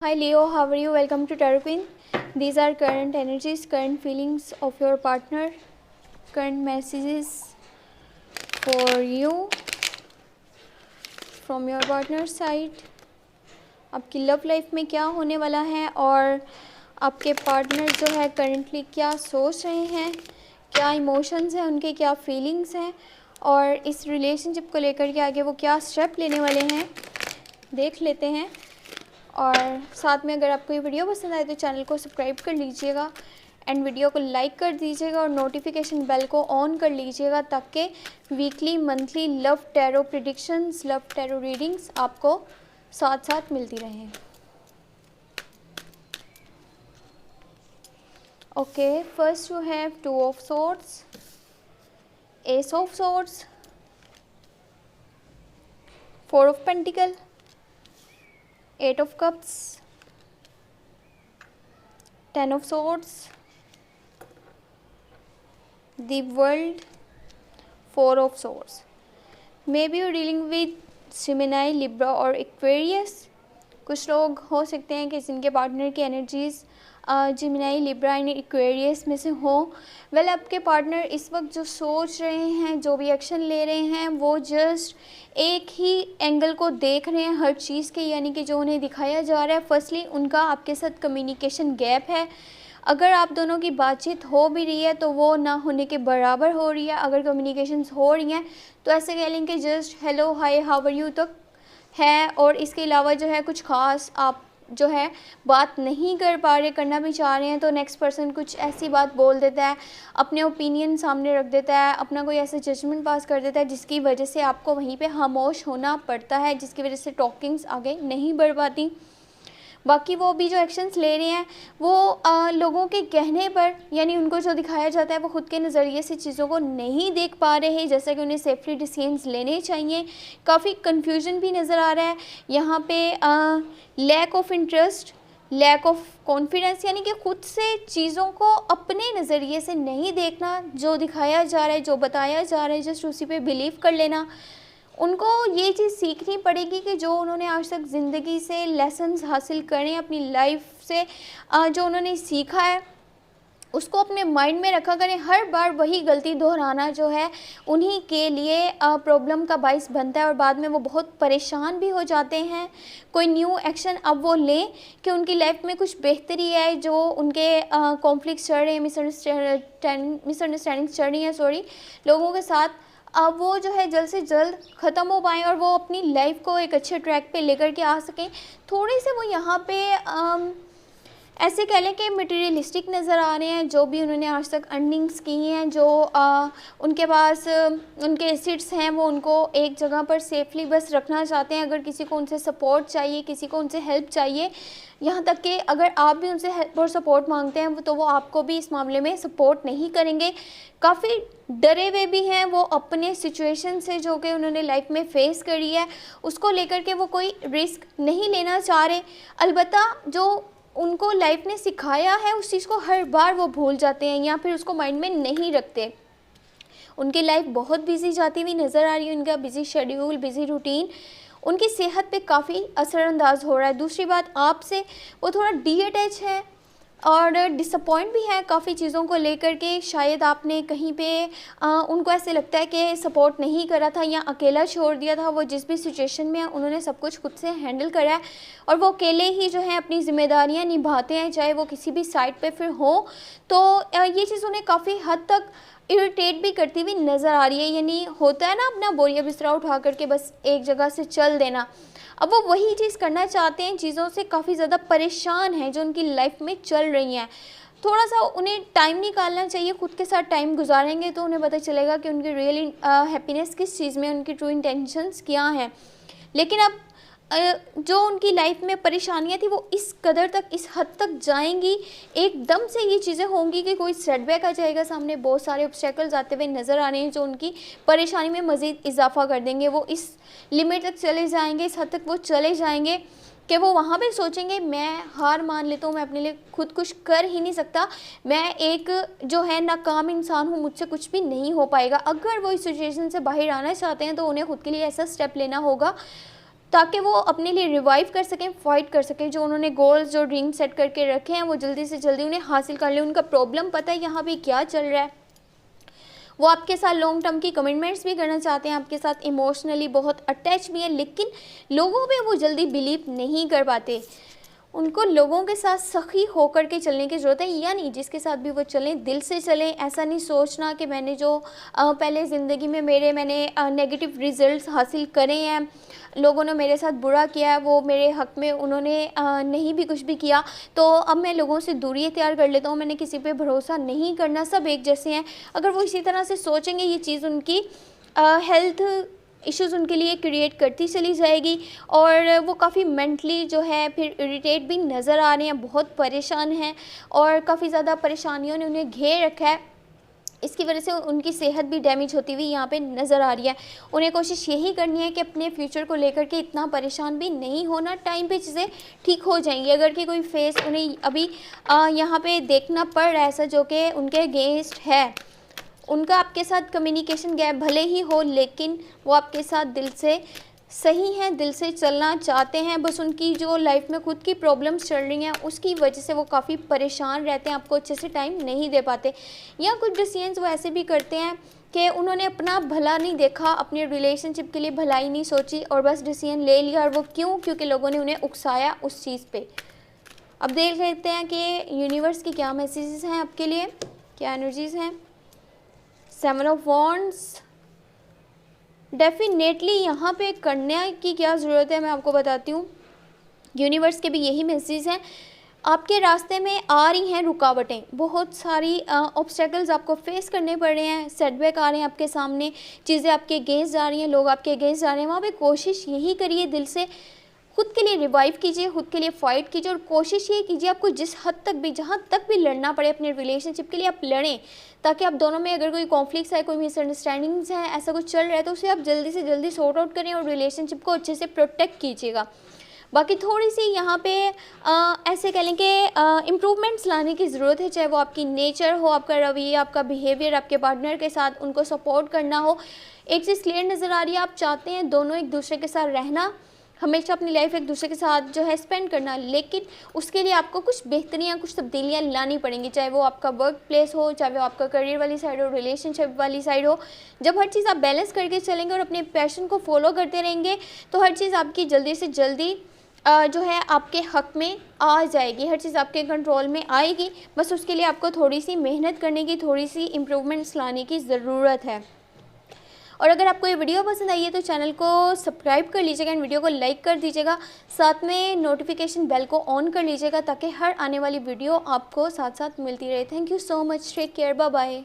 Hi Leo, how are you? Welcome to Tarot Queen. These are current energies, current feelings of your partner, current messages for you from your partner side. आपकी love life में क्या होने वाला है और आपके partner जो है करंटली क्या सोच रहे हैं, क्या इमोशंस हैं उनके, क्या फीलिंग्स हैं और इस रिलेशनशिप को लेकर के आगे वो क्या स्टेप लेने वाले हैं, देख लेते हैं। और साथ में अगर आपको ये वीडियो पसंद आए तो चैनल को सब्सक्राइब कर लीजिएगा एंड वीडियो को लाइक कर दीजिएगा और नोटिफिकेशन बेल को ऑन कर लीजिएगा ताकि weekly monthly love tarot predictions, love tarot readings आपको साथ साथ मिलती रहें। Okay, first you have two of swords, ace of swords, four of pentacle, eight of cups, ten of swords, the world, four of swords. Maybe you're dealing with Gemini, Libra और Aquarius. कुछ लोग हो सकते हैं कि जिनके partner की energies जिमिनाई, Libra and Aquarius में से हो। वेल, आपके पार्टनर इस वक्त जो सोच रहे हैं, जो भी एक्शन ले रहे हैं, वो जस्ट एक ही एंगल को देख रहे हैं हर चीज़ के, यानी कि जो उन्हें दिखाया जा रहा है। फर्स्टली उनका आपके साथ कम्युनिकेशन गैप है। अगर आप दोनों की बातचीत हो भी रही है तो वो ना होने के बराबर हो रही है। अगर कम्युनिकेशंस हो रही हैं तो ऐसे कह लें कि just hello, hi, how are you तक है, और इसके अलावा जो है कुछ ख़ास आप जो है बात नहीं कर पा रहे, करना भी चाह रहे हैं तो नेक्स्ट पर्सन कुछ ऐसी बात बोल देता है, अपने ओपिनियन सामने रख देता है, अपना कोई ऐसा जजमेंट पास कर देता है जिसकी वजह से आपको वहीं पे खामोश होना पड़ता है, जिसकी वजह से टॉकिंग्स आगे नहीं बढ़ पाती। बाकी वो भी जो एक्शंस ले रहे हैं वो लोगों के कहने पर, यानी उनको जो दिखाया जाता है वो खुद के नज़रिए से चीज़ों को नहीं देख पा रहे हैं जैसा कि उन्हें सेफली डिसीजंस लेने चाहिए। काफ़ी कंफ्यूजन भी नज़र आ रहा है यहाँ पे। Lack of interest, lack of confidence, यानी कि खुद से चीज़ों को अपने नज़रिए से नहीं देखना, जो दिखाया जा रहा है, जो बताया जा रहा है जस्ट उसी पे बिलीव कर लेना। उनको ये चीज़ सीखनी पड़ेगी कि जो उन्होंने आज तक ज़िंदगी से लेसन्स हासिल करें, अपनी लाइफ से जो उन्होंने सीखा है उसको अपने माइंड में रखा करें। हर बार वही गलती दोहराना जो है उन्हीं के लिए प्रॉब्लम का बाइस बनता है और बाद में वो बहुत परेशान भी हो जाते हैं। कोई न्यू एक्शन अब वो लें कि उनकी लाइफ में कुछ बेहतरी है। जो उनके कॉन्फ्लिक्ट चल रहे हैं, मिसअंडरस्टैंडिंग्स चल रही हैं लोगों के साथ, अब वो जो है जल्द से जल्द ख़त्म हो पाएँ और वो अपनी लाइफ को एक अच्छे ट्रैक पे लेकर के आ सकें। थोड़े से वो यहाँ पे ऐसे कह लें कि मटेरियलिस्टिक नज़र आ रहे हैं। जो भी उन्होंने आज तक अर्निंग्स की हैं, जो उनके पास उनके एसेट्स हैं, वो उनको एक जगह पर सेफली बस रखना चाहते हैं। अगर किसी को उनसे सपोर्ट चाहिए, किसी को उनसे हेल्प चाहिए, यहाँ तक कि अगर आप भी उनसे हेल्प और सपोर्ट मांगते हैं तो वो आपको भी इस मामले में सपोर्ट नहीं करेंगे। काफ़ी डरे हुए भी हैं वो अपने सिचुएशन से, जो कि उन्होंने लाइफ में फेस करी है, उसको लेकर के वो कोई रिस्क नहीं लेना चाह रहे। अलबत्ता जो उनको लाइफ ने सिखाया है उस चीज़ को हर बार वो भूल जाते हैं या फिर उसको माइंड में नहीं रखते। उनकी लाइफ बहुत बिजी जाती हुई नज़र आ रही है। उनका बिजी शेड्यूल, बिजी रूटीन उनकी सेहत पे काफ़ी असरअंदाज हो रहा है। दूसरी बात, आपसे वो थोड़ा डीअटैच है और डिसअपॉइंट भी है काफ़ी चीज़ों को लेकर के। शायद आपने कहीं पे उनको ऐसे लगता है कि सपोर्ट नहीं करा था या अकेला छोड़ दिया था। वो जिस भी सिचुएशन में है उन्होंने सब कुछ खुद से हैंडल करा है और वो अकेले ही जो है अपनी ज़िम्मेदारियां निभाते हैं, चाहे वो किसी भी साइड पे फिर हो। तो ये चीज़ उन्हें काफ़ी हद तक इरिटेट भी करती हुई नज़र आ रही है। यानी होता है ना, अपना बोरिया बिस्तरा उठा करके बस एक जगह से चल देना। अब वो वही चीज़ करना चाहते हैं, चीज़ों से काफ़ी ज़्यादा परेशान हैं जो उनकी लाइफ में चल रही हैं। थोड़ा सा उन्हें टाइम निकालना चाहिए, खुद के साथ टाइम गुजारेंगे तो उन्हें पता चलेगा कि उनकी रियली हैप्पीनेस किस चीज़ में, उनकी ट्रू इंटेंशंस क्या हैं। लेकिन अब जो उनकी लाइफ में परेशानियां थी वो इस कदर तक, इस हद तक जाएंगी, एकदम से ये चीज़ें होंगी कि कोई सेटबैक आ जाएगा सामने। बहुत सारे ऑब्स्टेकल्स आते हुए नज़र आ रहे हैं जो उनकी परेशानी में मज़ीद इजाफा कर देंगे। वो इस लिमिट तक चले जाएंगे, इस हद तक वो चले जाएंगे कि वो वहाँ पे सोचेंगे मैं हार मान लेता हूँ, मैं अपने लिए खुद कुछ कर ही नहीं सकता, मैं एक जो है नाकाम इंसान हूँ, मुझसे कुछ भी नहीं हो पाएगा। अगर वो इस सिचुएशन से बाहर आना चाहते हैं तो उन्हें खुद के लिए ऐसा स्टेप लेना होगा ताकि वो अपने लिए रिवाइव कर सकें, फाइट कर सकें, जो उन्होंने गोल्स, जो ड्रीम सेट करके रखे हैं वो जल्दी से जल्दी उन्हें हासिल कर लें। उनका प्रॉब्लम पता है यहाँ पे क्या चल रहा है, वो आपके साथ लॉन्ग टर्म की कमिटमेंट्स भी करना चाहते हैं, आपके साथ इमोशनली बहुत अटैच भी हैं, लेकिन लोगों पे वो जल्दी बिलीव नहीं कर पाते। उनको लोगों के साथ सखी होकर के चलने की ज़रूरत है, यानी जिसके साथ भी वो चलें दिल से चलें। ऐसा नहीं सोचना कि मैंने जो पहले ज़िंदगी में मैंने नेगेटिव रिजल्ट्स हासिल करे हैं, लोगों ने मेरे साथ बुरा किया है, वो मेरे हक़ में उन्होंने नहीं भी कुछ भी किया, तो अब मैं लोगों से दूरी इख्तियार कर लेता हूँ, मैंने किसी पे भरोसा नहीं करना, सब एक जैसे हैं। अगर वो इसी तरह से सोचेंगे, ये चीज़ उनकी हेल्थ इश्यूज़ उनके लिए क्रिएट करती चली जाएगी और वो काफ़ी मेंटली जो है फिर इरिटेट भी नज़र आ रहे हैं, बहुत परेशान हैं और काफ़ी ज़्यादा परेशानियों ने उन्हें घेर रखा है। इसकी वजह से उनकी सेहत भी डैमेज होती हुई यहाँ पे नज़र आ रही है। उन्हें कोशिश यही करनी है कि अपने फ्यूचर को लेकर के इतना परेशान भी नहीं होना, टाइम पे चीज़ें ठीक हो जाएंगी। अगर कि कोई फेस उन्हें अभी यहाँ पे देखना पड़ रहा है ऐसा जो कि उनके अगेंस्ट है, उनका आपके साथ कम्युनिकेशन गैप भले ही हो, लेकिन वो आपके साथ दिल से सही हैं, दिल से चलना चाहते हैं, बस उनकी जो लाइफ में खुद की प्रॉब्लम्स चल रही हैं उसकी वजह से वो काफ़ी परेशान रहते हैं, आपको अच्छे से टाइम नहीं दे पाते। या कुछ डिसीजंस वो ऐसे भी करते हैं कि उन्होंने अपना भला नहीं देखा, अपनी रिलेशनशिप के लिए भलाई नहीं सोची और बस डिसीजन ले लिया। और वो क्यों? क्योंकि लोगों ने उन्हें उकसाया उस चीज़ पे। अब देख लेते हैं कि यूनिवर्स की क्या मैसेजेस हैं आपके लिए, क्या एनर्जीज़ हैं। 7 ऑफ वॉन्ड्स, डेफिनेटली यहाँ पे करने की क्या ज़रूरत है मैं आपको बताती हूँ। यूनिवर्स के भी यही मैसेज हैं, आपके रास्ते में आ रही हैं रुकावटें, बहुत सारी ऑब्स्टेकल्स आपको फेस करने पड़ रहे हैं, सेटबैक आ रहे हैं आपके सामने, चीज़ें आपके अगेंस्ट जा रही हैं, लोग आपके अगेंस्ट जा रहे हैं। वहाँ पे कोशिश यही करिए, दिल से खुद के लिए रिवाइव कीजिए, खुद के लिए फ़ाइट कीजिए और कोशिश ये कीजिए आपको जिस हद तक भी, जहाँ तक भी लड़ना पड़े अपने रिलेशनशिप के लिए आप लड़ें, ताकि आप दोनों में अगर कोई कॉन्फ्लिक्ट्स है, कोई मिसअंडरस्टैंडिंग्स है, ऐसा कुछ चल रहा है तो उसे आप जल्दी से जल्दी सॉर्ट आउट करें और रिलेशनशिप को अच्छे से प्रोटेक्ट कीजिएगा। बाकी थोड़ी सी यहाँ पे ऐसे कह लें कि इम्प्रूवमेंट्स लाने की ज़रूरत है, चाहे वो आपकी नेचर हो, आपका रवैया, आपका बिहेवियर, आपके पार्टनर के साथ उनको सपोर्ट करना हो। एक चीज़ क्लियर नज़र आ रही है, आप चाहते हैं दोनों एक दूसरे के साथ रहना, हमेशा अपनी लाइफ एक दूसरे के साथ जो है स्पेंड करना, लेकिन उसके लिए आपको कुछ बेहतरियाँ, कुछ तब्दीलियाँ लानी पड़ेंगी, चाहे वो आपका वर्क प्लेस हो, चाहे वो आपका करियर वाली साइड हो, रिलेशनशिप वाली साइड हो। जब हर चीज़ आप बैलेंस करके चलेंगे और अपने पैशन को फॉलो करते रहेंगे तो हर चीज़ आपकी जल्दी से जल्दी जो है आपके हक़ में आ जाएगी, हर चीज़ आपके कंट्रोल में आएगी। बस उसके लिए आपको थोड़ी सी मेहनत करने की, थोड़ी सी इम्प्रूवमेंट्स लाने की ज़रूरत है। और अगर आपको ये वीडियो पसंद आई है तो चैनल को सब्सक्राइब कर लीजिएगा एंड वीडियो को लाइक कर दीजिएगा, साथ में नोटिफिकेशन बेल को ऑन कर लीजिएगा ताकि हर आने वाली वीडियो आपको साथ साथ मिलती रहे। Thank you so much, take care, bye bye.